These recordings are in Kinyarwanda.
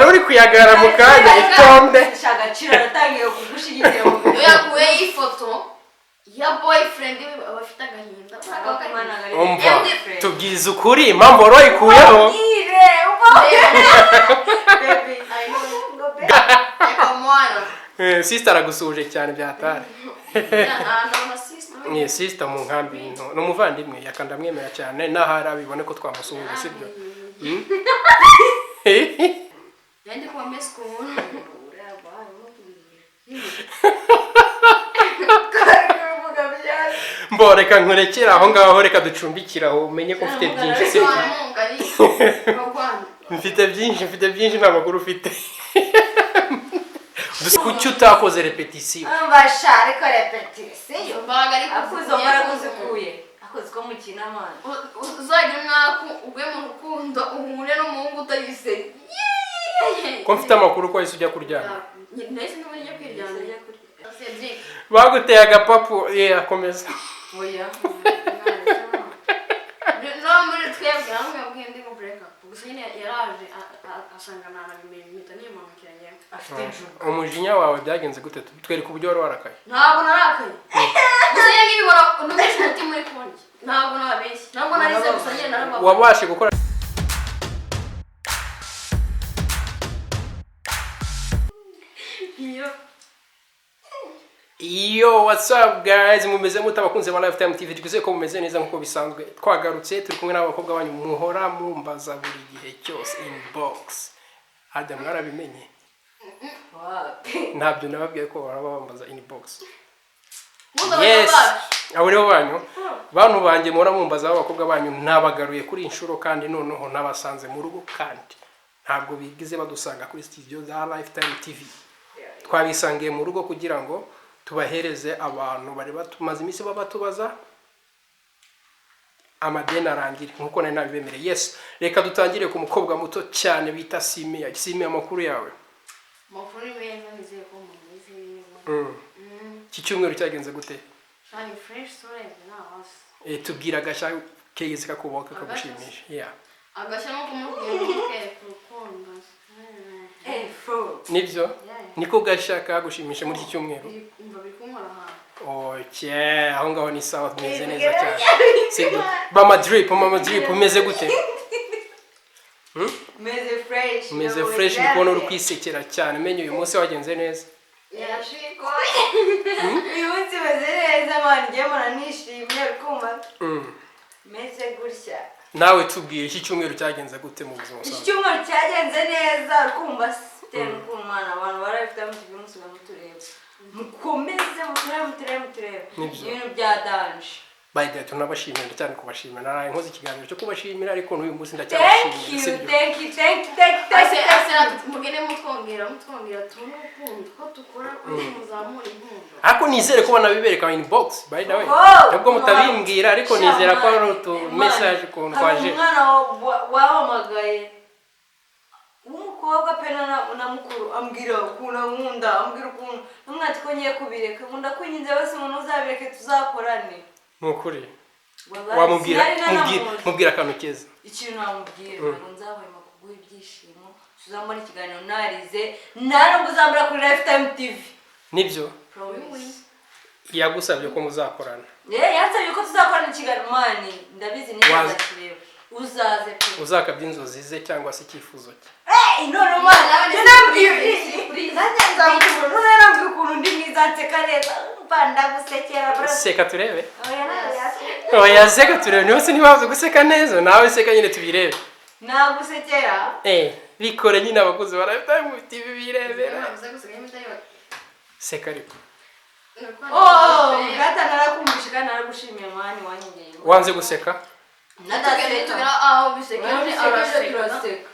uri kuyagara mu kanya itonde shagaciro aratangiye kugushigikira mu iyo yakuye ifoto ya boyfriend abafite agahinda umva tubwiza ukuri impamvu wayikuyeho sister aragusuje cyane byatari ni sister mu nkambi no muvandimwe yakanda mwemera cyane nahara bibone ko twamusuhuje sibyo yandi kwa mesko mbo reka nkurekera aho ngaho reka ducumbikira aho umenye ko mfite byinshi sibyo mfite byinshi nta makuru ufite kuki utakoze repetition bashare ko repetition akuye akoze ko mukina amana uzagira mwako ugwe mu rukundo uhure n'umuhungu utayise ko mfite amakuru ko ujya kuryama nese n'uburyo kwiryama baguteye agapapu akomeza oya no muri twebwe hamwe ubwende mu break up gusa nyine yaraje asanga nana bimita niyemanukiranye afite umujinya wawe byagenze gute twereka uburyo wari warakaye ntabwo narakaye gusa yenge bibora n'umutima umutima uri konje ntabwo nabeshye ntabwo narize gusa nyine narababa wabashe gukora Yo, what's up guys? Mumeze mutabakunze ba Lifetime TV twizeye ko mumeze neza nkuko bisanzwe. Twagarutse turi kumwe n'abakobwa banyu muhora mumbaza buri gihe cyose inbox. Adam mwarabimenye. Ntabyo nababwiye ko barabambaza inbox. Yes. Abo rero banyu bantu banjye muhora mumbaza abakobwa banyu nabagaruye kuri inshuro kandi noneho nabasanze mu rugo kandi ntabwo bigize badusanga kuri studio za Lifetime TV. Twabisangiye mu rugo kugira ngo tubahereze abantu bari batumaze iminsi babatubaza amadeni arangire nkuko nari nabibemereye. Yes, reka dutangire ku mukobwa muto cyane bita Simia. Simia amakuru yawe? Makuru meza nizeye ko mumeze neza. Cyumweru cyagenze gute? Shani fresh story na was. Tubwira gasha kegeze kakuboka kagushimisha. Yeah. Agasha no kumubwira urukundo. Nibyo? Niko gashaka gushimisha muri iki cyumweru? Okay, aho ngaho ni sawa tumeze neza cyane. Sibyo? Mama drip umeze gute? Meze fresh nikono uri kwisekera cyane. Menye uyu munsi wagenze neza? Yashiko. Uyu munsi meze neza man, ngiye mara nishimye kumva. Meze gutya. Nawe tubwiye iki cyumweru cyagenze gute mu buzima bwawe? Iki cyumweru cyagenze neza kumva sitera kumwana abantu barafite mu munsi bamutureba. Mukomeze muturebe. Ibintu bya danje. By the way tunabashimira cyane kubashimira. Naraye nkoze ikiganiro cyo kubashimira ariko n'uyu munsi ndacyabashimira. Thank you. Mugene mutwongera turukundo ko tukora muzamura inkunga. Ako nizere ko banabibereka inbox by the way. Nubwo mutabimbwira ariko nizera ko ari utu message ko ndwaje. Umwana wahamagaye umukobwa pena na mukuru ambwira ukuna nkunda ambwira ukuntu umwati ko ngiye kubireka nkunda kwinginze bose umuntu uzabireke tuzakorane. Nukuri wamubwira akantu keza ikintu namubwira ngo nzahwema kuguha ibyishimo tuzamura ikiganiro narize naro uzambura kuri Lifetime TV. Nibyo yagusabye ko muzakorana. Yansabye ko tuzakorana ikiganiro mani ndabizi neza kireba uzaze pe uzakabya inzozi ze cyangwa se icyifuzo cye. None mwana nambwiye nambwiye ukuntu ndi mwiza nseka neza mpanda gusekera bro. Seka turebe. Oya seka turebe niho se nibazo guseka neza nawe seka nyine tubirebe. Nagusekera? Bikore nyine abakozi barafite mu TV birebera. Seka ariko. Gata narakumbusha kandi naragushimiye mani wanyegeye. Wanze guseka? Natugera aho biseka araseka.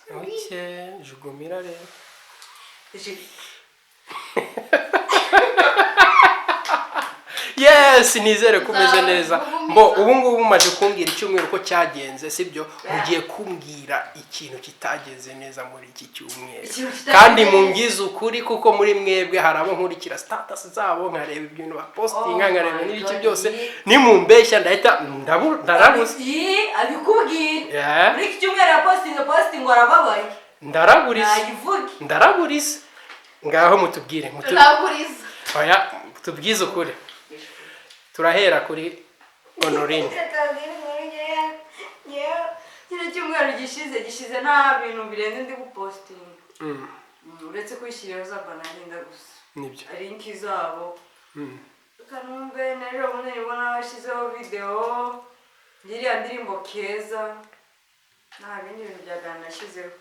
Okay, jugumira rero. Yes, nizere kumeze neza. Mbo ubu ngubu maje kumbwira icyumweru ko cyagenze sibyo ugiye kumbwira ikintu kitagenze neza muri iki cyumweru. Kandi mungize ukuri kuko muri mwebwe harabo nkurikira status zabo nkareba ibintu ba posting nkareba n'ibiki byose ni mumbeshya ndahita ndarabuze. Abikubwira. Muri iki cyumweru posting ngo arababaye ndaraburiza nayivuge ndaraburiza ngaho mutubwire turaburiza oya tubwize ukuri turahera kuri Honorine kino cyumweru gishize nta bintu birenze ndi gupostinga uretse kwishyiriraho za banarinda gusa nibyo linki zabo kanumbe narero bundi nibona bashyizeho video iriya ndirimbo Keza nta bindi bintu byagana nashyizeho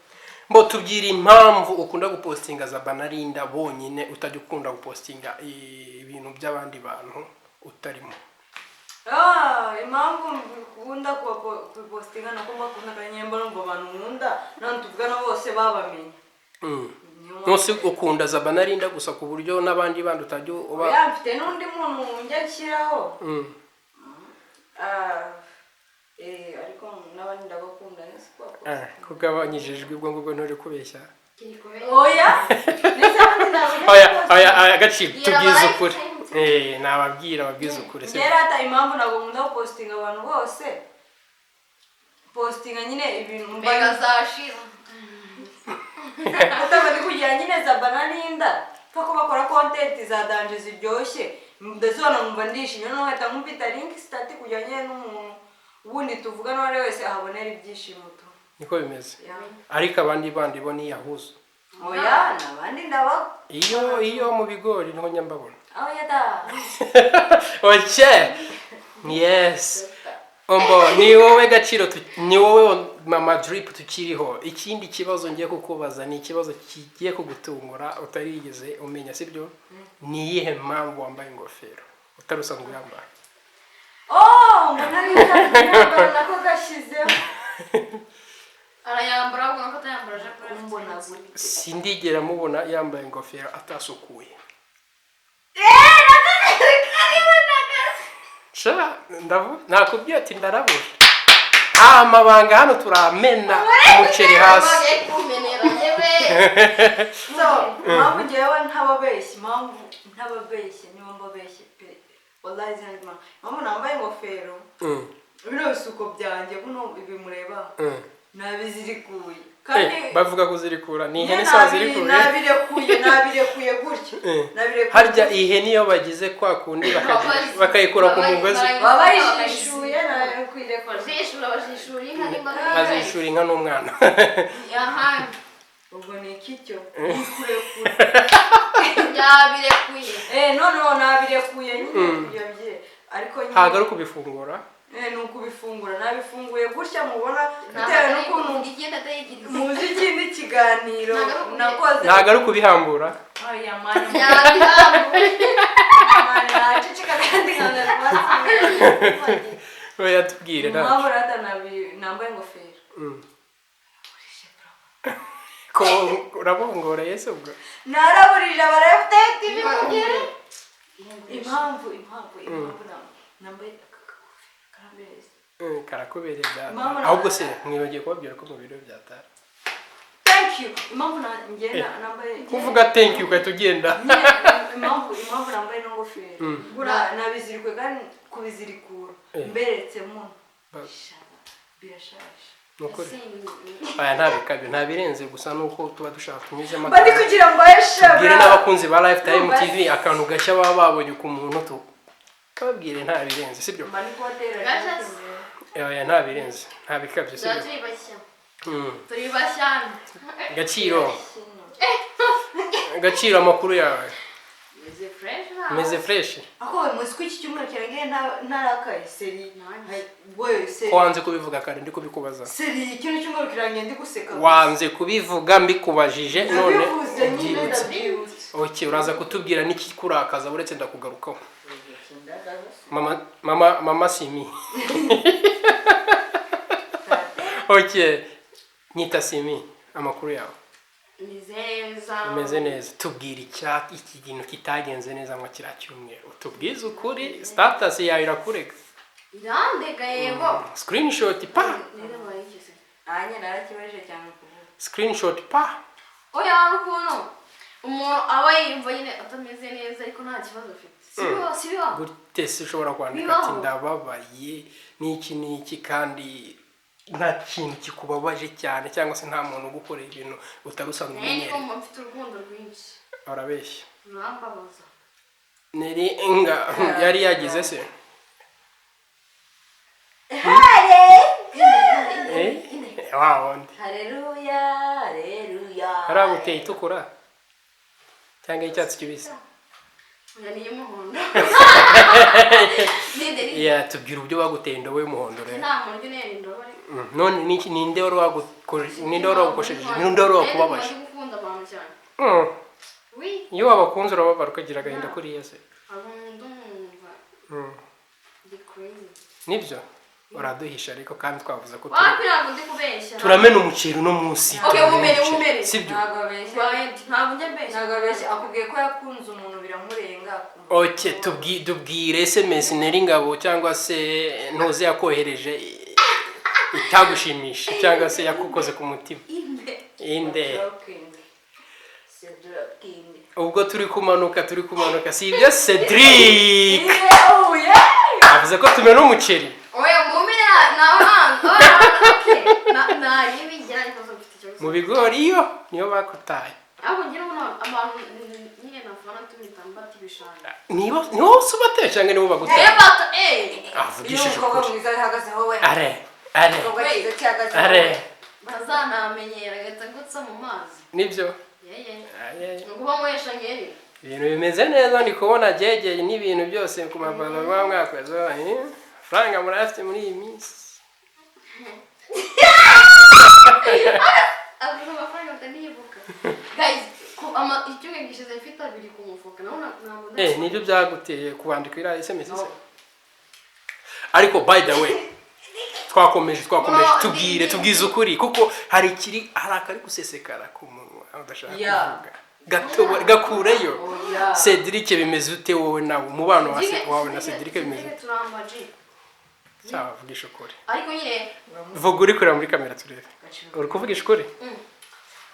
mbo tubwira impamvu ukunda gupostinga za banarinda bonyine utajya ukunda gupostinga ibintu by'abandi bantu utarimo impamvu nkunda kupostinga nuko mbakunda kanyemba numva abantu nkunda none tuvugana bose babamenye nose ukunda za banarinda gusa ku buryo n'abandi bandi utajya uba yamfite n'undi muntu njya nshyiraho ariko n'abandi ndabakunda nese kugabanyije ijwi ubwo ngubwo nturi kubeshya oya agaciro tubwize ukuri nababwira babwize ukuri rero hata impamvu ntabwo nkunda gupostinga abantu bose postinga nyine ibintu mbega zashira utabari kugira nyine za banarinda ko bakora content za danje ziryoshye ndazona numva ndishimye no hata nkubita link stati kugira nyine n'umuntu ubundi tuvugana wari wese ahabonera ibyishimo tu niko bimeze ariko abandi bandi bo ni yahuzo oya nabandi ndaba iyo mu bigori niho nyambabona oya da oche yes ombo ni wowe gaciro ni wowe mama drip tukiriho ikindi kibazo ngiye kukubaza ni ikibazo kigiye kugutungura utarigeze umenya sibyo ni iyihe mpamvu wambaye ingofero utarusanzwe yambaye mbona ari nako gashizeho arayambara ubwo ko atayambara je mbona sindigera mubona yambaye ingofero atasukuye nakubwiye ati ndarabura amabanga hano turamena umuceri hasi impamvu ngewe ntababeshye niba mbabeshye pe wallahi zandima impamvu nambaye ingofero bino bisuko byanjye buno bimureba nabizirikuye kandi bavuga kuzirikura ni ihene se wazirikuye nabirekuye gutyo harya ihene iyo bagize kwa kundi bakayikura ku mugozi babayishishuye nakwirekura bazishura inka n'umwana ubwo ni ikicyo nikurekura yabirekuye noneho nabirekuye nyine kugira bye ariko nyine ntabwo ari ukubifungura ni ukubifungura nabifunguye gutya mubona bitewe n'ukuntu muzi ikindi kiganiro nakoze ntabwo ari ukubihambura oya mani naceceka kandi oya tubwire mpamvu rata nambaye ingofero ko urabongora yese ubwo naraburije abarefite ibimugere impamvu nambaye karakubereye byatara ahubwo se mwibagiye kubabwira ko mu biro byatara thank you impamvu ngenda nambaye kuvuga thank you ugahita ugenda impamvu nambaye n'ingofero nabizirikwe kandi kubizirikura mberetsemo birashaje nukuri aya ntabikabyo ntabirenze gusa nuko tuba dushaka tunyuzemo bari kugira ngo ayeshe bwire n'abakunzi ba Lifetime TV akantu gashya baba babonye ku muntu tu kababwire ntabirenze sibyo aya ntabirenze ntabikabyo sibyo turi bashyana gaciro amakuru yawe meze fresh ako muzi ko iki cyumweru kirangiye ntarakaye seri wanze kubivuga kare ndi kubikubaza seri ikintu cyumweru kirangiye ndi guseka wanze kubivuga mbikubajije none ndabyibutse uraza kutubwira n'ikikurakaza uretse ndakugarukaho mama Simi nyita Simi amakuru yawe umeze neza tubwira iki kintu kitagenze neza ngo kiracyumweru tubwize ukuri status yawe irakurega irandega yego screenshot pa narakibaje cyane kuvuga screenshot pa oya ukuntu umuntu aba yumva nyine atameze neza ariko nta kibazo afite sibiho gute se ushobora kwandika ati ndababaye n'iki kandi nta kintu kikubabaje cyane cyangwa se nta muntu ugukorera ibintu utari usanzwe niko umenyereye. mfite urukundo rwinshi Urabeshya. rurambabaza Neri enga yari yagize se wundi Haleluya, haleluya. haraguteye itukura cyangwa icyatsi kibisi. oya ni iy'umuhondo Tubwira uburyo baguteye indobo y'umuhondo rero. nta muntu ujya unera indobo None ninde wari wagukosheje ninde wari wakubabaje. ndi gukunda abantu cyane Iyo wabakunze urababara ukagira agahinda kuriya se. abantu ndumva ndi crazy Nibyo uraduhisha ariko kandi twavuze ko wapi ntabwo ndi kubeshya turamena umuceri no munsi. Okay, umumere. Sibyo. Ntabwo abeshya. ntabwo njya mbeshya Ntabwo abeshya. Akubwiye ko yakunze umuntu biramurenga. Okay, tubwire SMS Neri Ngabo cyangwa se ntuze yakohereje itagushimisha cyangwa se yakukoze ku mutima. Inde. Ubwo turi kumanuka si ibyo Cedric. Avuze ko tumena umuceri. oya mumere nawe na yibigera ariko mfite ikibazo Mu bigori yo niyo bakutaye. ahubwo ngira ngo abantu nyine nafana tumitamba tibishanga Niwo subateye cyangwa niwo baguteye. bata Avugishije Umukobwa ukuri. mwiza ahagaze wowe. Are. Umukobwa mwiza cyahagaze wowe. Are. bazanamenyera gahita gutsa mu mazi Nibyo. yeye nukuba mwesha ngeri Ibintu bimeze neza ndi kubona jegeye n'ibintu byose ku mabano mwakweza. Franga murafite muri iyi minsi. abantu amafaranga atanibuka guys icyumwe gishize mfite abiri ku mufuka nabwo Nibyo byaguteye kubandika ira SMS se. Ariko by the way twakomeje tubwize ukuri kuko hari akari gusesekara ku munwa udashaka kuvuga. Gakureyo. Cedric bimeze ute wowe nawe umubano wawe na Cedric bimeze ute? Sawa vugisha ukuri. ariko nyine Vuga uri kureba muri kamera turebe. Uri kuvugisha ukuri?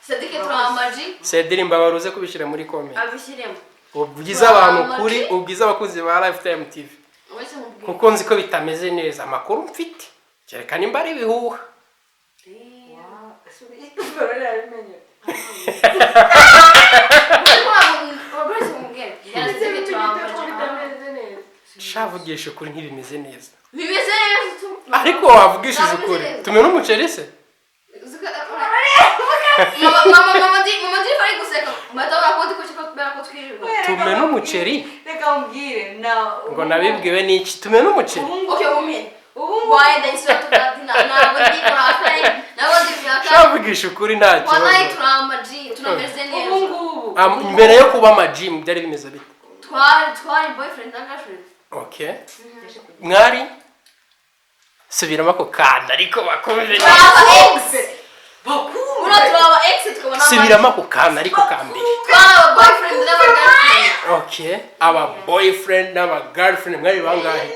Cedric turambaji Cedric mbabaruze kubishyira muri comment. abishyiremo Ubwiza abantu kuri ubwiza abakunzi ba Lifetime TV. wese mubwira Kuko nzi ko bitameze neza amakuru mfite. Cyerekana imbari ibihuha. Shavugisha ukuri ntibimeze neza. bimeze neza Ariko wavugishije ukuri. Tumena umuceri se? mama ndi fari guseka matawa konti ko chiko bera ko twirirwa Tumena umuceri. Reka umbwire na Ngo nabibwiwe n'iki? Tumena umuceri. okay women why they so to that na ndi kurafari na ndi kurafari Shavugisha ukuri nta kibazo. wanayi turamaji tunameze neza ubungubu. Mbere yo kuba amagym byari bimeze bite? twari boyfriend and girlfriend Okay. Mwari subiramo ako kanda ariko bakumve Una turaba ex tukabona subiramo ako kanda ariko kambere. twaba boyfriend n'aba girlfriend Okay. Aba boyfriend n'aba girlfriend mwari bangahe?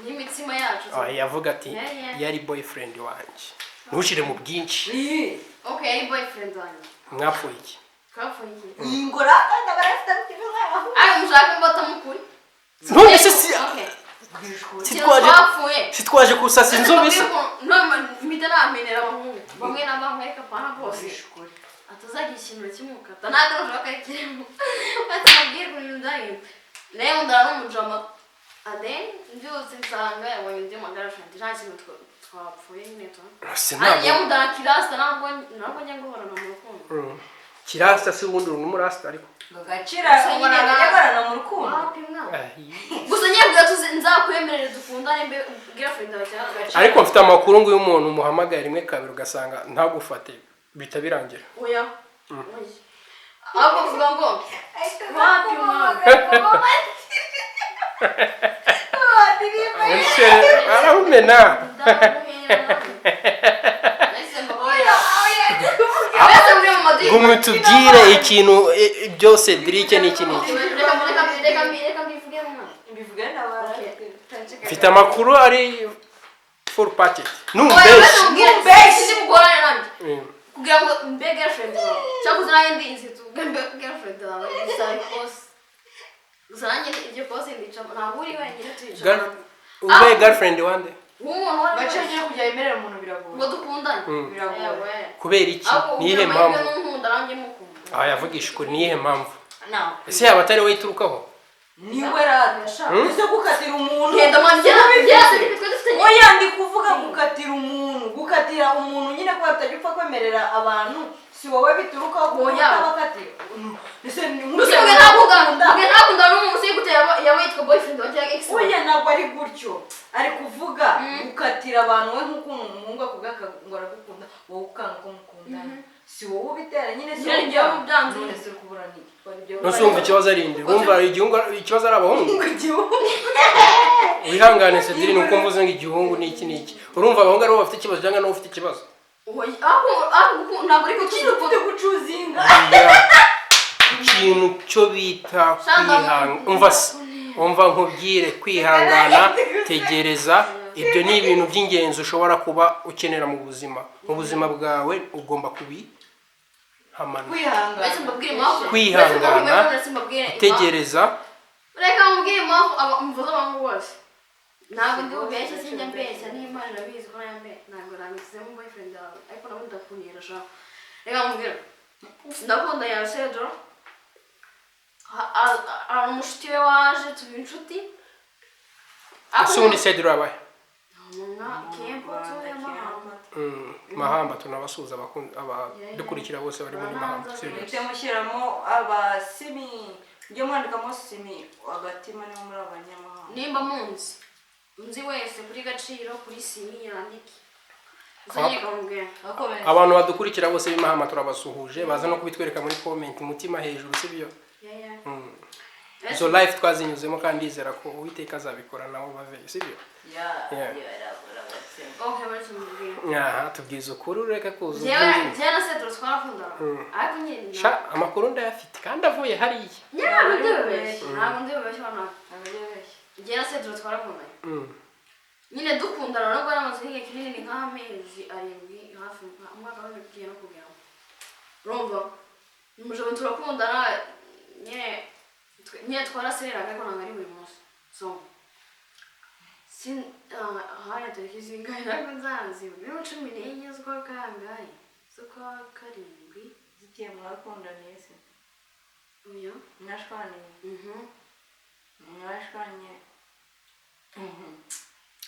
n'imitsima yacu Yavuga ati Yeah. yari boyfriend wanje. Ntushire mu bwinshi. okay ari boyfriend wanjye Mwapfuye iki? twapfuye Ingora ndabarafite mukibwa. ayo mushaka mbata mukuri None se si okay sitwaje twapfuye sitwaje kusasa inzobe se. mpita namenera abahungu bamwe na bamwe ariko apana bose atazagira ikintu kimukata ntabwo nashaka ko kirimo batamubwira ibintu ndayo rero ndara n'umujama aden byose nsanga yabonye undi magara shandi nta kintu twapfuye nyine Sinabwo. mudara kirasta ntabwo njya guhorana mu rukundo Kirasta si ubundi uri n'umurasta ariko. Gacira ubona yagarana mu rukundo. wapimwa gusa nyabwira nzakwemerere dukundane mbe girlfriend abacyagacira Ariko mfite amakuru ngo uyu muntu umuhamagaye rimwe kabiri ugasanga ntagufate bita birangira. oya ahubwo vuga ngo wapimwa Ese arahumena. Gumwe tubwire ikintu byose Cedric n'iki n'iki. Mbivuge nawe. Mfite amakuru ari full packet. Numbeshi. kugira ngo mbe girlfriend wawe cyangwa se nanjye ndi inzitu mbe girlfriend wawe bisaba kose gusa nanjye ibyo kose ndica ntabwo uri wenyine twicara Ube girlfriend wande? umuntu wari bace ngiye kujya yemerera umuntu biragoye ngo dukundane biragoye kubera iki niyihe mpamvu yavugisha ukuri niyihe mpamvu ese yaba atari we iturukaho niwe rata ese gukatira umuntu oya ndi kuvuga gukatira umuntu nyine ko batajya upfa kwemerera abantu si wowe biturukaho kutabakatira ese ntakunda n'umuntu gutera yaba yitwa boyfriend wa cyangwa ex oya ntabwo ari gutyo ari kuvuga gukatira abantu we nk'ukuntu umuhungu akubwa ngo aragukunda wowe ukanga ko mukundana si wowe ubitera nyine si wowe byanze none se kuburana iki nose wumva ikibazo ari inde wumva ikibazo ari abahungu wihangane Cedrine nuko mvuze ngo igihungu ni iki n'iki urumva abahungu aribo bafite ikibazo cyangwa nawe ufite ikibazo ntabwo uri ufite gucuzinga ikintu cyo bita kwihangana umva nkubwire kwihangana tegereza ibyo ni ibintu by'ingenzi ushobora kuba ukenera mu buzima bwawe ugomba kwihangana tegereza reka mubwire impamvu mvuze abantu bose ntabwo ndi bubeshye sinjya mbeshya n'Imana irabizi ko ntabwo nambikizemo boyfriend yawe ariko nabo ndakundira sha reka mubwire ndakunda ya Cedro hari umushuti we waje tuba inshuti ese ubundi Cedro abaye Mahamba tunabasuhuza abadukurikira bose bari muri Mahamba mushyiramo abasimi njye mwandikamo simi agatima niwo muri abanyamahanga nimba munzi wese kuri Gaciro kuri simi yandike abantu badukurikira bose b'Imahamba turabasuhuje baza no kubitwereka muri comment umutima hejuru sibyo izo live twazinyuzemo kandi izera ko Uwiteka azabikora nabo bave sibyo tubwiza ukuri ureka kuza jena Cedro twarakundana ariko nyine amakuru ndayafite kandi avuye hariya ntabwo ndibeshye jena Cedro twarakundanye nyine dukundana nubwo yaramaze igihe kinini nk'amezi 7 hafi umwaka w'ibihumbi bibiri no kugera urumva umujabo turakundana nyine twarasereraga ariko ntabwo ari buri munsi haya tariki zingahe ntabwo nzazi 14 z'ukwa kangahe z'ukwa karindwi zigiye mwakundaniye se oya mwashwanye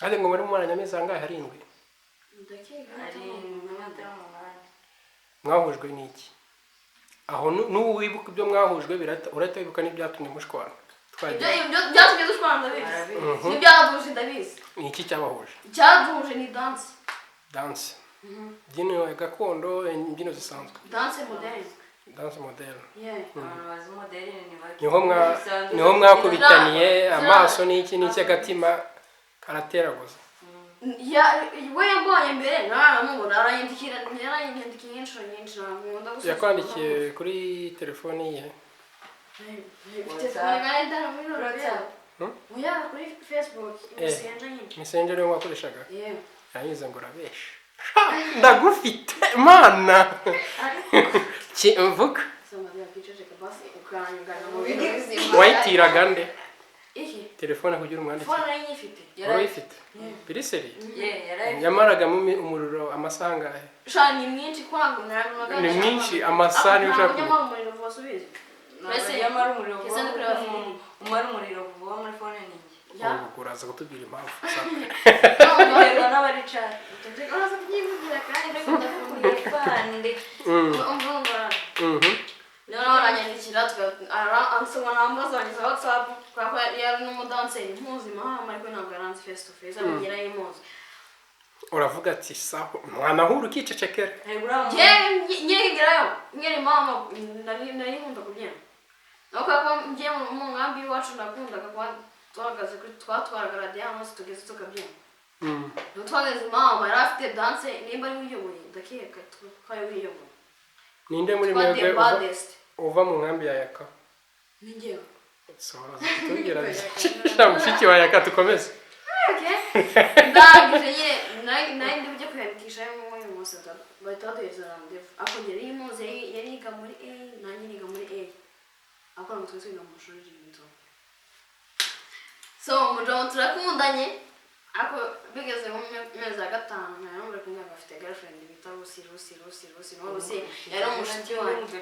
kandi ngo muri mwana nyameza angahe 7 mwahujwe n'iki aho n'ubu wibuka ibyo mwahujwe urahita wibuka n'ibyatumye mushwana ibyo byatumye dushwana ndabizi n'ibyaduje ndabizi ni iki cyabahuje icyaduje ni dance imbyino ya gakondo imbyino zisanzwe dance moderne niho mwakubitaniye amaso n'iki agatima karateraguza we yambonye mbere ntaramubona arayindikiye inshuro nyinshi nkunda gusa yakwandikiye kuri telefone ye telefone ngari ndaramubona oya kuri Facebook messenger yo wakoreshaga yanyuze ngo urabesha ndagufite mana mvuga wayitiraga nde telefone kugira umwandike urayifite biriseri yamaragamo umuriro amasaha angahe ni mwinshi kwangu ni mwinshi amasaha ni ushaka umara umuriro vuba muri phone ninjye uraza kutubwira impamvu rero n'abaricara uraza kubyivugira kandi ndakunda rero aranyandikira ansoma namba zanjye za WhatsApp kuko yari n'umudanseri mpuzamahanga ariko ntabwo yaranze face to face amugera yimuzi uravuga ati saho mwana huru kicecekera ngerayo ngera mama nari nkunda kubyina nuko ngiye mu nkambi iwacu nakundaga kuba tuhagaze twatwaraga radiyo hano tugeze tukabyina twageze mama yari afite danse nimba ari wiyoboye ndakeka twayo wiyoboye ninde muri mwebwe uva mu nkambi ya Yaka ni njyewe tubwira mushiki wa Yaka tukomeze ndangije nyine nari ndi bujye kwiyandikisha muri uyu munsi bahita baduhereza randevu ako ngera iyo imuzi yari yiga muri A nanjye niga muri A ako ntabwo twese twiga mu mashuri y'ibito so umujabo turakundanye ako bigeze mu mezi ya gatanu naramubura kunyanga afite girlfriend bita Rusi yari umushuti wanjye.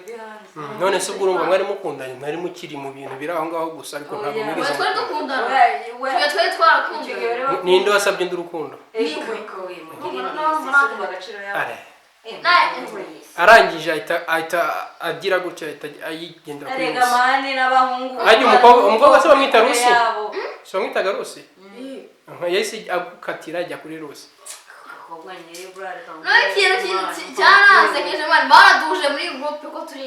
None se ubwo urumva mwari mukundanye mwari mukiri mu bintu biri aho ngaho gusa ariko ntabwo mwigeze twari dukundana twari twarakundana. ninde wasabye ndi urukundo arangije ahita agira gutya ahita ayigendera kuri Rusi. mani n'abahungu Ajya umukobwa se bamwita Rusi se bamwitaga Rusi yahise agukatira ajya kuri Rusi. No ikintu cyaransekeje mani baraduje muri groupe ko turi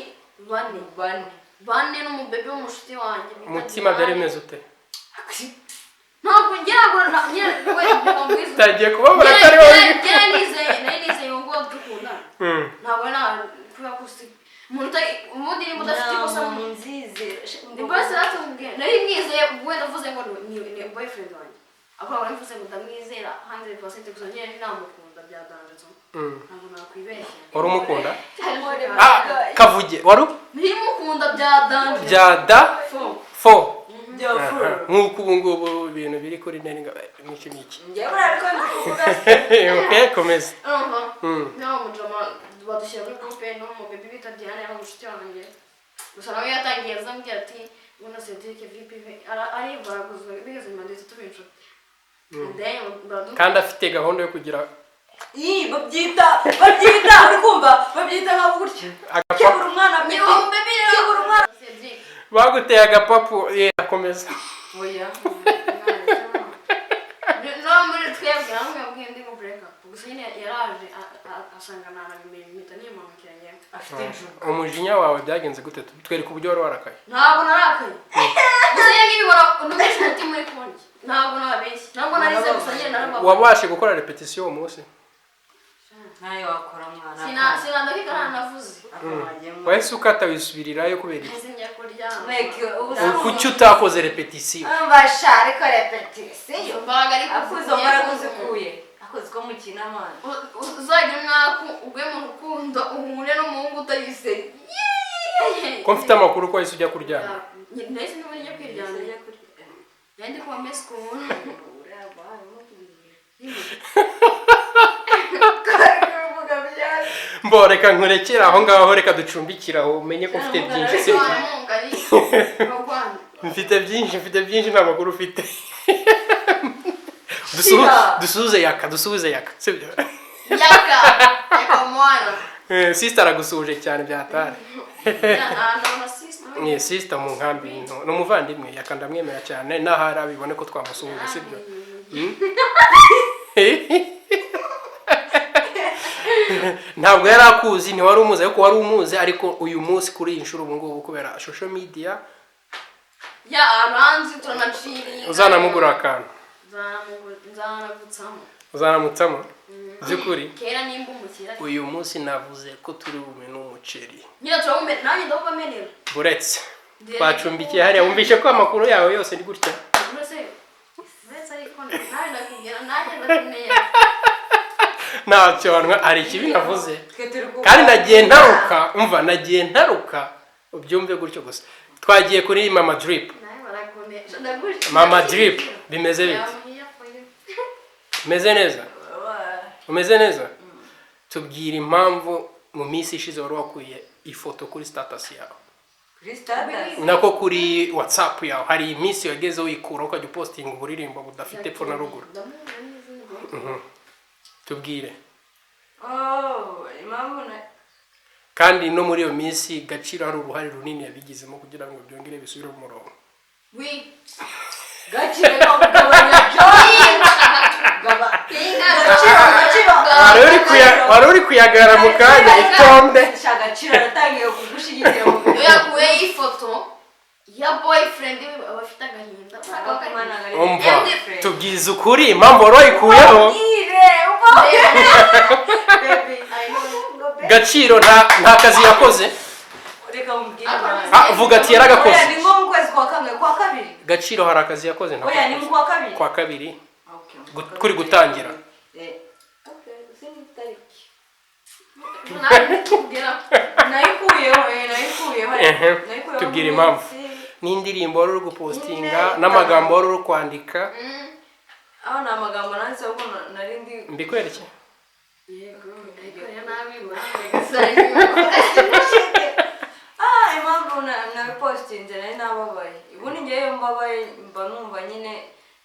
bane n'umubebe w'umushuti wanjye. Umutima byari bimeze ute? Ntabwo ngira ngo nyine tagiye kubabura atari wowe nizeye ngo dukundana. Ntabwo kuba kusi umuntu ni mudafite ikosa mu nzize ndibase ratubwiye nari mwizeye ubwo ndavuze ngo ni boyfriend wanjye akora mvuze ngo ndamwizera 100% gusa nyine namukunda byadanze ntabwo nakwibeshya. wari umukunda kavuge wari ntimukunda byadanze byada fo nk'uko ubu ngubu ibintu biri kuri neringa n'iki n'iki okay komeza no mujama badushyira muri groupe no mu bebe bita Diana yari umushuti wanjye gusa nawe yatangiye azambwira ati ubona Cedric VP ari baraguzwe bigeze mu ndetse tubinshuti kandi afite gahunda yo kugira babyita uri kumva babyita nka gutya kebura umwana Cedric baguteye agapapu akomeza oya no muri twebwe namwe yabwiye ndi ngo break up gusa nyine yaraje asanga mpita nimanukiranye afite inshuti. umujinya wawe byagenze gute twereka uburyo wari warakaye? ntabwo narakaye gusa iyo ngibibona unumisha umutima muri konji ntabwo nabeshye ntabwo narize gusa nyine narababara. wabashe gukora repetition uwo munsi? ntayo wakora mwana sinandakika ntanavuze wahise ukata wisubirirayo kubera iki? sinjya kuryama kuki utakoze repetition? mbasha ariko repetition mbaga ari akuzo barakuzikuye akoze ko mukina mwana uzagira umwaku ugwe mu rukundo uhure n'umuhungu utayise ko mfite amakuru ko wahise ujya kuryama. nahise niba njya kwiryamira yandi kuba mesi ku muntu mbo reka nkurekera aho ngaho reka ducumbikira aho umenye ko mfite byinshi se mfite byinshi nta makuru ufite. dusuhuze yaka sibyo? yaka mwana sister aragusuhuje cyane byatari. ni sister mu nkambi no muvandimwe yaka ndamwemera cyane nahari abibone ko twamusuhuje sibyo? ntabwo yari akuzi ntiwari umuzi ariko wari umuzi ariko uyu munsi kuri iyi nshuro ubu ngubu kubera social media aranzi turanaciriye uzanamugura akantu uzanamutsamo by'ukuri kera nimba umukira uyu munsi navuze ko turi bumene umuceri nyine turabumene nanjye ndabamenera buretse twacumbikiye hariya wumvishe ko amakuru yawe yose ni gutya ntacyo hari ikibi navuze kandi nagiye ntaruka ubyumve gutyo gusa. twagiye kuri mama drip bimeze bite? umeze neza tubwira impamvu mu minsi ishize wari wakuye ifoto kuri status yawe nako kuri WhatsApp yawe hari iminsi yageze wikura ukajya posting uburirimbo budafite epfo na ruguru. tubwire kandi no muri iyo minsi Gaciro hari uruhare runini yabigizemo kugira ngo byongere bisubire mu murongo. wari uri kuyagara mu kanya itonde Gaciro aratangiye kugushyigikira mu bintu yakuye ifoto ya boyfriend abafite agahinda tubwize ukuri impamvu wari wayikuyeho. Gaciro nta kazi yakoze vuga ati yaragakoze. ni nko mu kwezi kwa kabiri Gaciro hari akazi yakoze oya ni mu kwa kabiri kuri gutangira tubwire impamvu n'indirimbo wari uri gupostinga n'amagambo wari uri kwandika aho ni amagambo nanditse ahubwo nari ndi mbikwereke yego ariko rero nabi impamvu gasari impamvu nabipositinze nari nababaye ubundi ngewe mbabaye mba numva nyine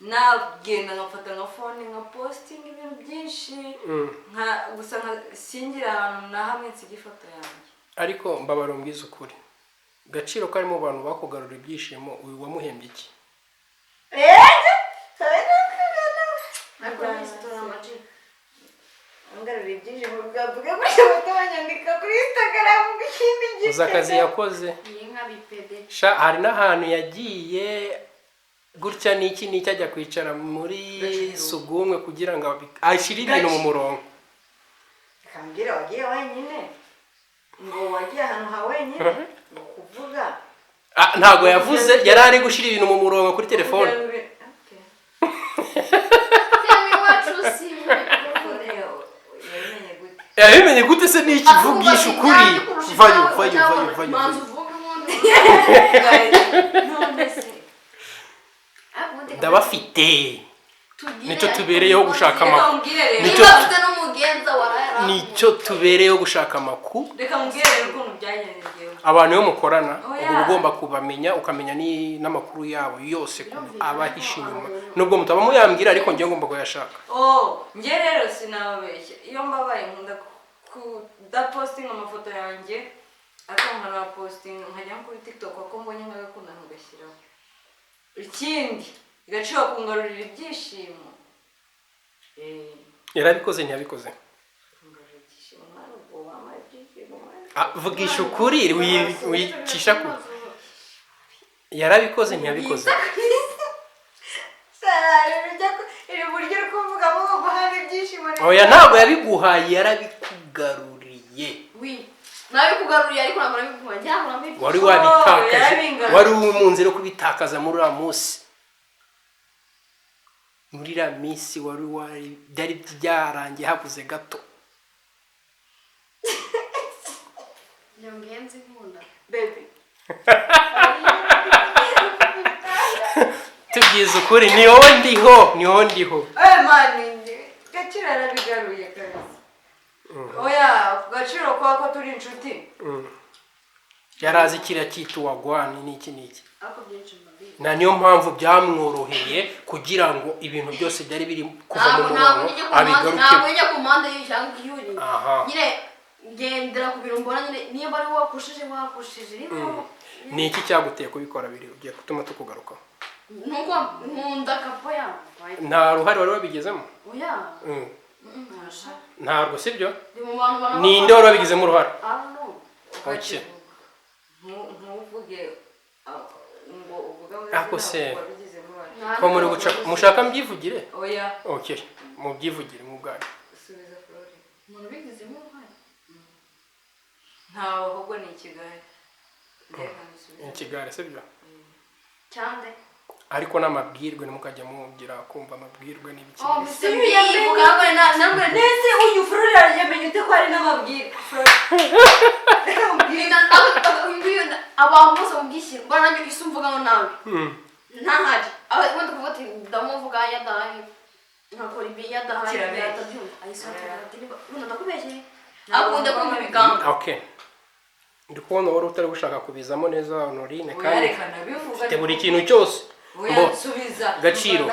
nagenda nkafata nka fone nka positinga ibintu byinshi gusa singira ahantu na hamwe nsiga ifoto yanjye. ariko mbabara umbwiza ukuri Gaciro ko ari mu bantu bakugarura ibyishimo uyu wamuhembye iki ngarura ibyishimo bwavuga gutya batanyandika kuri Instagram ikindi gihe uzi akazi yakoze inka bipede sha hari n'ahantu yagiye gutya n'iki ajya kwicara muri sugumwe kugira ngo ashire ibintu mu murongo kambwira wagiye wenyine ngo wagiye ahantu ha wenyine ni ukuvuga ntago yavuze yari ari gushira ibintu mu murongo kuri telefone yabimenye gute se n'iki vugisha ukuri vayo ndabafite nicyo tubereyeho gushaka amakuru nicyo tubereyeho gushaka amakuru reka mubwire rero ukuntu byagendeyeho abantu yo mukorana uba ugomba kubamenya ukamenya n'amakuru yabo yose abahishe inyuma nubwo mutaba muyambwira ariko njye ngomba kuyashaka njye rero sinababeshya iyo mbabaye nkunda kudapositinga amafoto yanjye ariko nkanapositinga nkajya kuri TikTok kuko mbonye nkagakunda ntugashyiraho ikindi Gaciro kungarurira ibyishimo yarabikoze ntiyabikoze vugisha ukuri wicisha ku yarabikoze ntiyabikoze iri buryo uri kuvugamo ngo guhana ibyishimo oya ntabwo yabiguhaye yarabikugaruriye nabikugaruriye ariko ntabwo nabiguhaye wari wabitakaje wari mu nzira yo kubitakaza muri uriya munsi muri iriya minsi wari byari byarangiye habuze gato nyongenzi nkunda baby tubyiza ukuri niho ndiho mani Gaciro yarabigaruye kabisa oya Gaciro ko turi inshuti yarazi kiriya cyitwa wagwani n'iki ako byinshi mbabizi na niyo mpamvu byamworoheye kugira ngo ibintu byose byari biri kuva mu murongo abigaruke ntabwo njya ku mpande y'ishyanga y'uri nyine ngendera ku bintu mbona nyine niba ari wakushije ariko ni iki cyaguteye kubikora biri ugiye gutuma tukugarukaho nuko nkunda kapo yawe nta ruhare wari wabigezemo oya ntabwo sibyo ndi mu bantu bana ninde wari wabigizemo uruhare ntuvuge ngo uvuga ako se ko muri guca mushaka mbyivugire oya okay mubyivugire mu bwanyu subiza Flori umuntu bigizemo uruhare ntawe ahubwo ni ikigare ikigare sibyo cyane ariko n'amabwirwe nimukajya mugira kumva amabwirwe n'ibiki nese uyu Flori yamenye ute ko ari n'amabwirwe abantu bose mubwishyira ubwo nanjye isi umvugaho nawe ntahari ubundi kuvuga ati ndamuvuga yadahaye nkakora ibi yadahaye yatabyumva ayisanga ndakubeshyeye akunda kumva ibigambo okay ndi kubona wari utari gushaka kubizamo neza Honorine kandi ufite buri kintu cyose Gaciro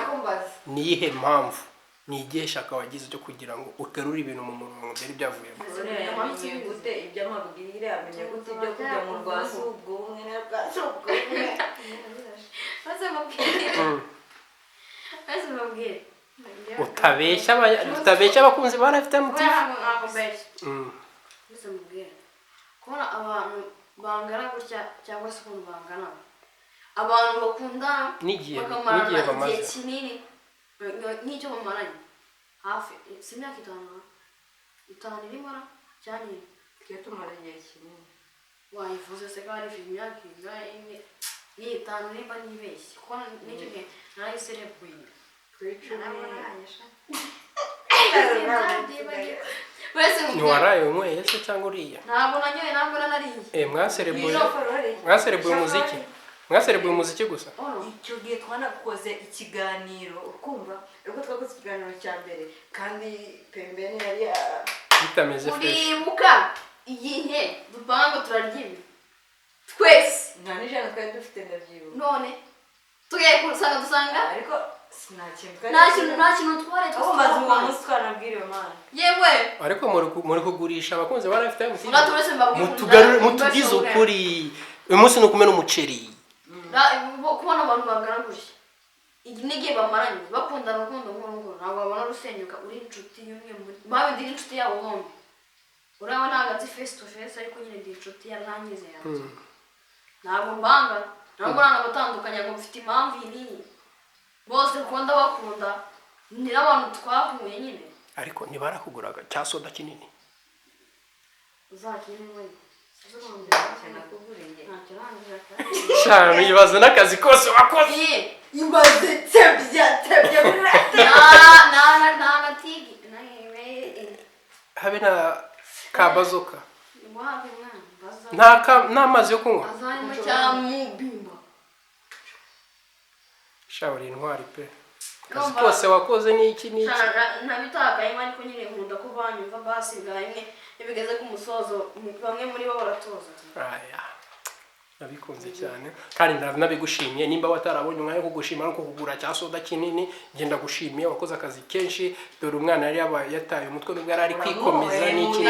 niyihe mpamvu ni igihe shaka wagize cyo kugira ngo uterure ibintu mu murongo byari byavuyemo gute iby'amabwire amenye gute ibyo kujya mu rwasi ubwo umwe n'abwasi ubwo maze mubwire utabeshya abakunzi ba Life Time TV maze mubwire kubona abantu bangana gutya cyangwa se ukuntu bangana abantu bakundana n'igihe bamaze igihe kinini nk'icyo bamaranye hafi si imyaka itanu irimo cyane twe tumara igihe kinini wayivuze se ko hari imyaka n'itanu nimba nibeshye kuko n'icyo gihe narayiserebuye ntiwaraye unyweye se cyangwa uriya ntabwo nanyoye ntabwo nanariye mwaserebuye umuziki mwaserebuye umuziki gusa icyo gihe twanakoze ikiganiro ukumva ubwo twakoze ikiganiro cya mbere kandi pembeni yari bitameze fresh. uribuka igihe dupanga ngo turarya ibi twese nta n'ijana twari dufite ndabyibuka none tugiye kusanga dusanga ariko nta kintu nta kintu twari aho maze uwo munsi twanabwiriwe mana yewe ariko muri kugurisha abakunzi ba Life Time TV uraturese mbabwira mutugize ukuri uyu munsi ni ukumena umuceri kubona abantu bangana gutya n'igihe bamaranye bakundana urukundo nk'urugo ntabwo babona rusenyuka uri inshuti y'umwe muri babe ndi inshuti yabo bombi urabona ntabwo azi face to face ariko nyine ndi inshuti yarangize yanjye ntabwo mbanga ntabwo nanabatandukanya ngo mfite impamvu iyi bose kuko ndabakunda ni n'abantu twahuye nyine ariko ntibarakuguraga cya soda kinini uzakine wenyine shami ibibazo n'akazi kose wakoze imaze tebya na tigi habe na kabazoka iwawe mwana n'amazi yo kunywa azanyuma cyamubimba shawuri intwari pe akazi kose wakoze n'iki ntabitakaye ariko nyine nkunda ko banyumva basigaye imwe ibigeze ku musozo bamwe muri bo baratoza nabikunze cyane kandi nabigushimiye nimba watarabonye umwanya wo kugushima no kugura cya soda kinini genda gushimiye wakoze akazi kenshi dore umwana yari yataye umutwe nubwo yari ari kwikomeza n'iki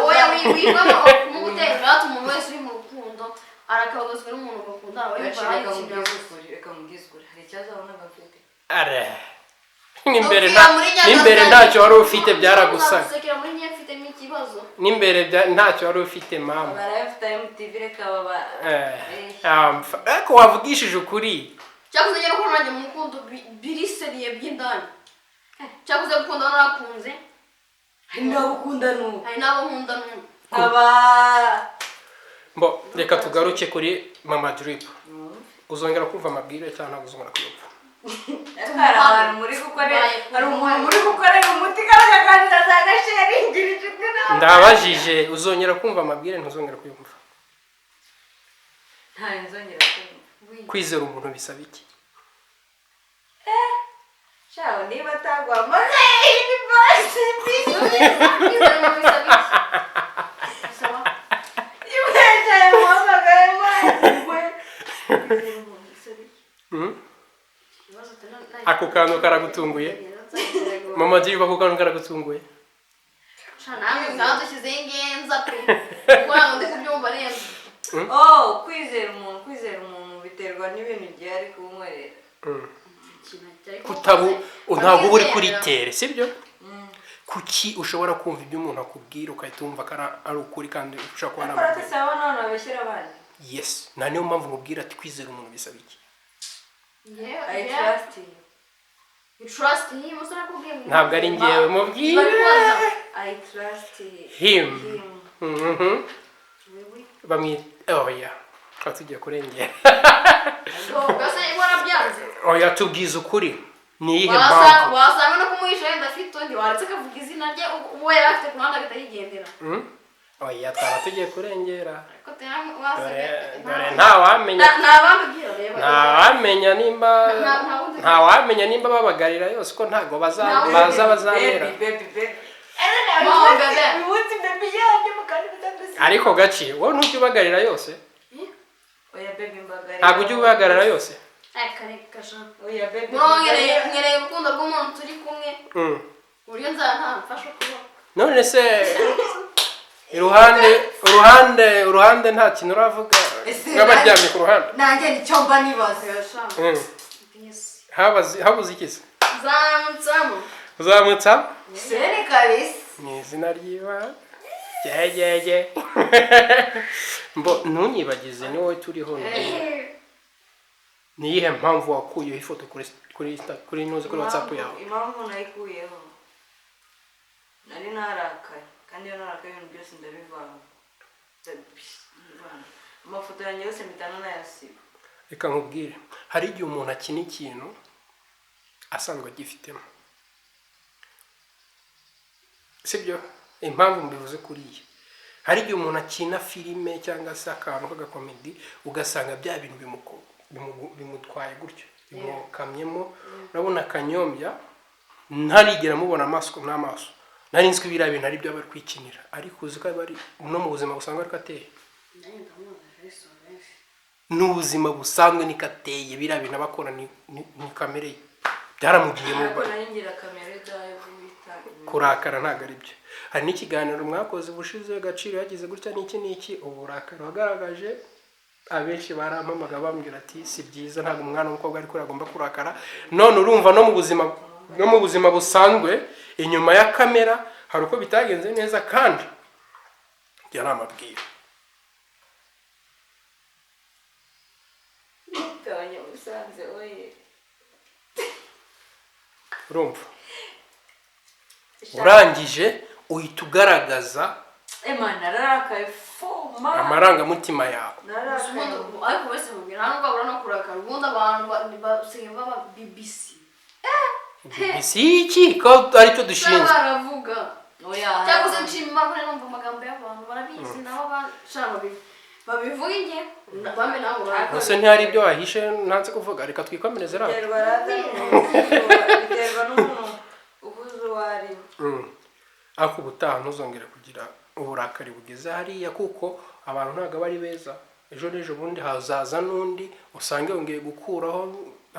oya wibamo mu gutera umuntu wese uri mu rukundo arakabazwa n'umuntu bakundana reka mubwizgure hari icyazo wabonaga mfite n'imbere ntacyo wari ufite byaragusaga gusekera muri njye mfitemo ikibazo n'imbere ntacyo wari ufite mama barayafite MTV reka baba ariko wavugishije ukuri cyakuze ngera ko nanjye mu rukundo biriseriye by'indani cyakuze gukunda narakunze hari n'abo ukunda n'ubu hari n'abo nkunda n'ubu mbo reka tugaruke kuri mama Drip uzongera kumva amabwire cyangwa ntabwo uzongera kuyumva hari abantu muri gukorera hari umuntu muri gukorera umuti karaganira za gasharingi rijwe nawe ndabajije uzongera kumva amabwire ntuzongera kuyumva nta nzongera kumva kwizera umuntu bisaba iki shaho niba atagwa amaze ni basi kwizera umuntu bisaba iki bisaba ibeshaye muhamagaye mwe ako kantu karagutunguye mama Drip ako kantu karagutunguye namwe mwadushyizeho ingenza pe kuko ntabwo ndi kubyumva neza kwizera umuntu biterwa n'ibintu igihe ari kunywerera ntabwo uba uri kuri tere sibyo kuki ushobora kumva ibyo umuntu akubwira ugahita wumva ko ari ukuri kandi ushobora kuba ariko saba none babeshyira abandi yes nta niyo mpamvu nkubwira ati kwizera umuntu bisaba iki I trust you. You trust him? ntabwo ari ngewe mubwira I trust him bamwita oya twaba tugiye kurengera oya tubwize ukuri ni iyihe mpamvu wasanga no kumuhisha yenda afite undi waretse akavuga izina rye uwo yari afite ku ruhande agahita yigendera oya twaba tugiye kurengera dore ntawamenya ntawamenya nimba babagarira yose ko ntago baza bazamera ariko gake wowe ntujya ubagarira yose ntabwo ujya ubagarira yose nkeneye urukundo rw'umuntu turi kumwe uburyo nzamfasha kubaho none se uruhande nta kintu uravuga nk'abaryamye ku ruhande nanjye nicyo mba nibaza habuze iki se uzamutsamo seni kabisa ni izina ry'Imana gege mbo ntunyibagize ni wowe turiho ni iyihe mpamvu wakuyeho ifoto kuri WhatsApp yawe impamvu nayikuyeho nari narakaye kandi iyo narakaye ibintu byose ndabivanga amafoto yanjye yose mpitana nayasiba reka nkubwire hari igihe umuntu akina ikintu asanzwe agifitemo sibyo impamvu mbivuze kuriya hari igihe umuntu akina filime cyangwa se akantu k'agakomedi ugasanga bya bintu bimutwaye gutyo bimukamyemo urabona kanyombya ntarigera mubona amaso n'amaso nari nzi ko biriya bintu ari byo bari kwikinira ariko uzi ko bari no mu buzima busanzwe ariko ateye n'ubuzima busanzwe niko ateye biriya bintu abakora ni kamere ye byaramugiye mu kurakara ntabwo ari byo hari n'ikiganiro mwakoze ubushize Gaciro yagize gutya n'iki uburakari wagaragaje abenshi barampamaga bambwira ati si byiza ntabwo umwana w'umukobwa ariko agomba kurakara none urumva no mu buzima busanzwe inyuma ya kamera hari uko bitagenze neza kandi bya namabwira urumva urangije uhita ugaragaza amarangamutima yawe ariko wese mubwira ntabwo babura no kurakara ubundi abantu basigaye baba BBC BBC iki ko aricyo dushinzwe baravuga cyangwa se nshima ko numva amagambo y'abantu barabizi nabo bashaka babivuga inge bame nabo ese ntihari ibyo wahishe ntanze kuvuga reka twikomereze rero biterwa n'umuntu ubuze uwari ariko ubutaha ntuzongere kugira uburakari bugeze hariya kuko abantu ntabwo bari beza ejo n'ejo bundi hazaza n'undi usange wongeye gukuraho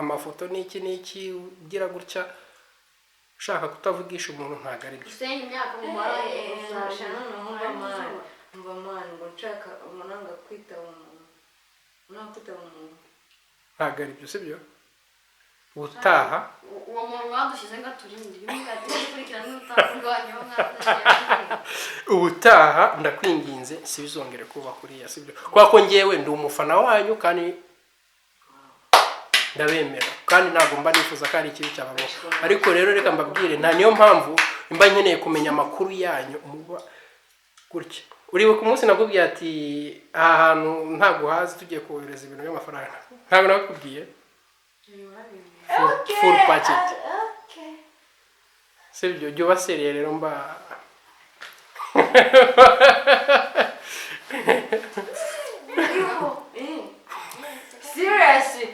amafoto n'iki ugira gutya ushaka kutavugisha umuntu ntabwo ari byo usenya imyaka mu maraye mva mani ngo nshaka umunanga kwitaba umuntu ntabwo ari byo sibyo ubutaha uwo muntu mwadushyize ngo aturinde bimugakurikirana n'utakurwanya ubutaha ndakwinginze si bizongere kuba kuriya sibyo kubera ko ngewe ndi umufana wanyu kandi ndabemera kandi ntabwo mba nifuza ko ari ikibi cyababo ariko rero reka mbabwire nta niyo mpamvu mba nkeneye kumenya amakuru yanyu muba gutya uribuka umunsi nakubwiye ati aha hantu ntabwo hazi tugiye kohereza ibintu by'amafaranga ntabwo nakubwiye full packet sibyo jya ubasereye rero mba seriously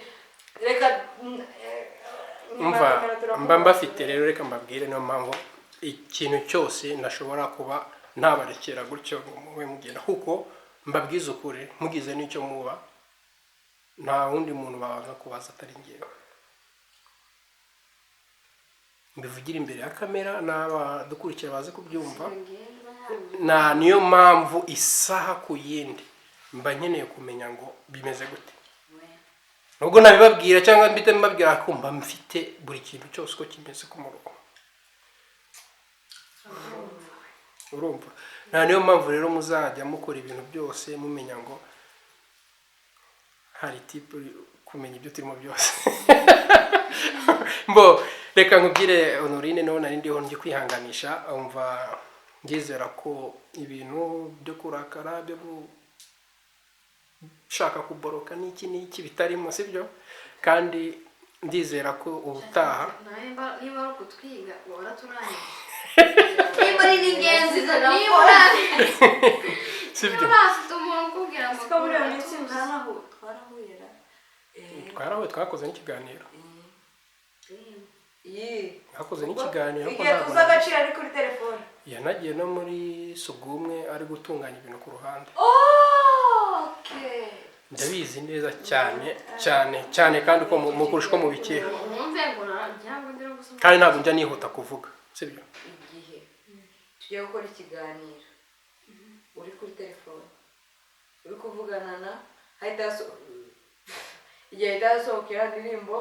reka mba mbafite rero reka mbabwire niyo mpamvu ikintu cyose nashobora kuba ntabarekera gutyo mube mugenda kuko mbabwiza ukuri mugize n'icyo muba nta wundi muntu babanza kubaza atari ngewe mbivugira imbere ya kamera n'abadukurikira baze kubyumva niyo mpamvu isaha ku yindi mba nkeneye kumenya ngo bimeze gute nubwo nabibabwira cyangwa mbite mbabwira ko mba mfite buri kintu cyose uko kimeze ku murongo urumva niyo mpamvu rero muzajya mukora ibintu byose mumenya ngo hari tipe kumenya ibyo turimo byose mbo reka nkubwire Honorine nawe nari ndiho njye kwihanganisha umva ngizera ko ibintu byo kurakara byo gushaka kuboroka n'iki bitarimo sibyo kandi ndizera ko ubutaha niba ari ukutwiga waraturangije niba ari n'ingenzi niba urangije sibyo urafite umuntu ukubwira ngo twaburiya minsi ntanaho twarahuye twakoze n'ikiganiro hakoze igihe n'ikiganiro tuzi agaciro ari kuri telefone yanagiye no muri Sugumwe ari gutunganya ibintu ku ruhande ndabizi neza cyane kandi uko mukurusha uko mubikira kandi ntabwo njya nihuta kuvuga sibyo igihe tugiye gukora ikiganiro uri kuri telefone uri kuvugana na igihe itasohokera indirimbo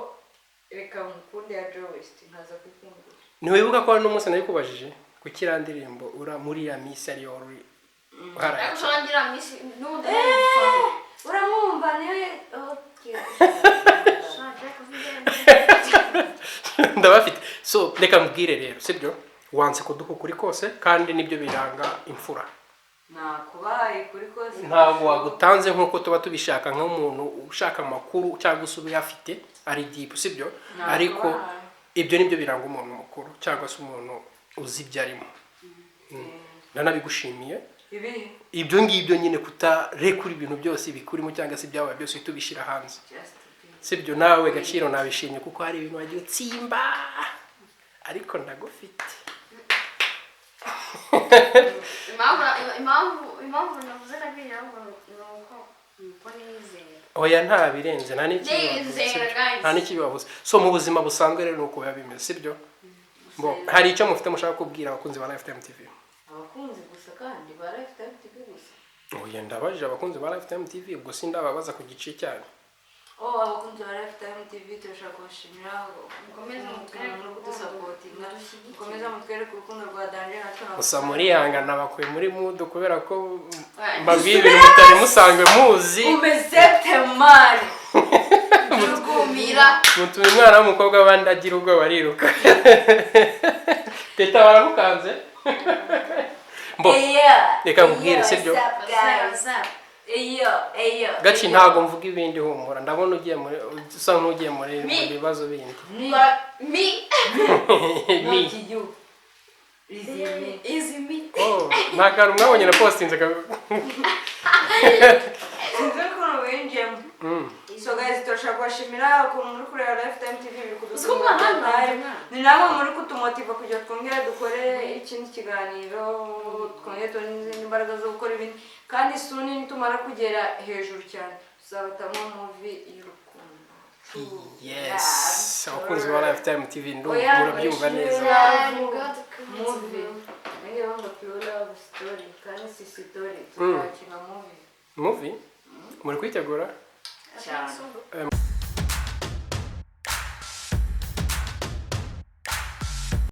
reka mukunde ya Joe West nkaza kwifungura ntiwibuka ko n'umunsi nari kubajije ku kiriya ndirimbo muri ya misi ariyo wari uharaye ushangira misi n'ubundi uramwumva niyo ndabafite so reka mbwire rero sibyo wanse kuduha ukuri kose kandi nibyo biranga imfura nakubaye kuri kose ntabwo wagutanze nk'uko tuba tubishaka nk'umuntu ushaka amakuru cyangwa se ubuyafite ari deep sibyo ariko ibyo nibyo biranga umuntu mukuru cyangwa se umuntu uzi ibyo arimo nanabigushimiye ibyo ngibyo nyine kutarekura ibintu byose bikurimo cyangwa se ibyabaye byose tubishyira hanze sibyo nawe Gaciro nabishimye kuko hari ibintu wagiye utsimba ariko ndagufite. impamvu navuze nabwira ngo nuko nizera. Oya nta birenze nta Ndizera, guys. nta n'ikibabuze. So mu buzima busanzwe rero nuko biba bimeze sibyo. Bo hari icyo mufite mushaka kubwira abakunzi ba Lifetime TV? abakunzi gusa kandi ba Lifetime TV gusa. Oya ndabajije abakunzi ba Lifetime TV ubwo sindababaza ku gice cyanyu. abakunzi ba Lifetime TV turashaka kubashimira Mukomeze mutwereke no kudusapotinga, mukomeze mutwereke urukundo rwa Danje natwe Gusa muri yangana bakuye muri mudu kubera ko mbabwiye ibintu mutari musanzwe muzi. umeze temari Mugumira. Mutuye umwana w'umukobwa abandi agira ubwoba ariruka. Teta baramukanze. Mbo reka nkubwire sibyo. Gaci ntago mvuga ibindi humura ndabona ugiye muri usa nk'ugiye muri bibazo bindi. Mi Izimi. oh nakaru mwabonye na postinze ka sinzi ukuntu winjiyemo. So guys turashaka kubashimira ukuntu muri kureba Lifetime TV biri kudusubira. Ni namwe muri kutumotiva kugira twongere dukore ikindi kiganiro, twongere tubone izindi imbaraga zo gukora ibindi, kandi suni nitumara kugera hejuru cyane tuzabatamo movie y'urukundo. yes abakunzi ba Lifetime TV ndo Oya, murabyumva neza. movie ngiye ngo love story kandi si story tuzakina movie Movie muri kwitegura cyane.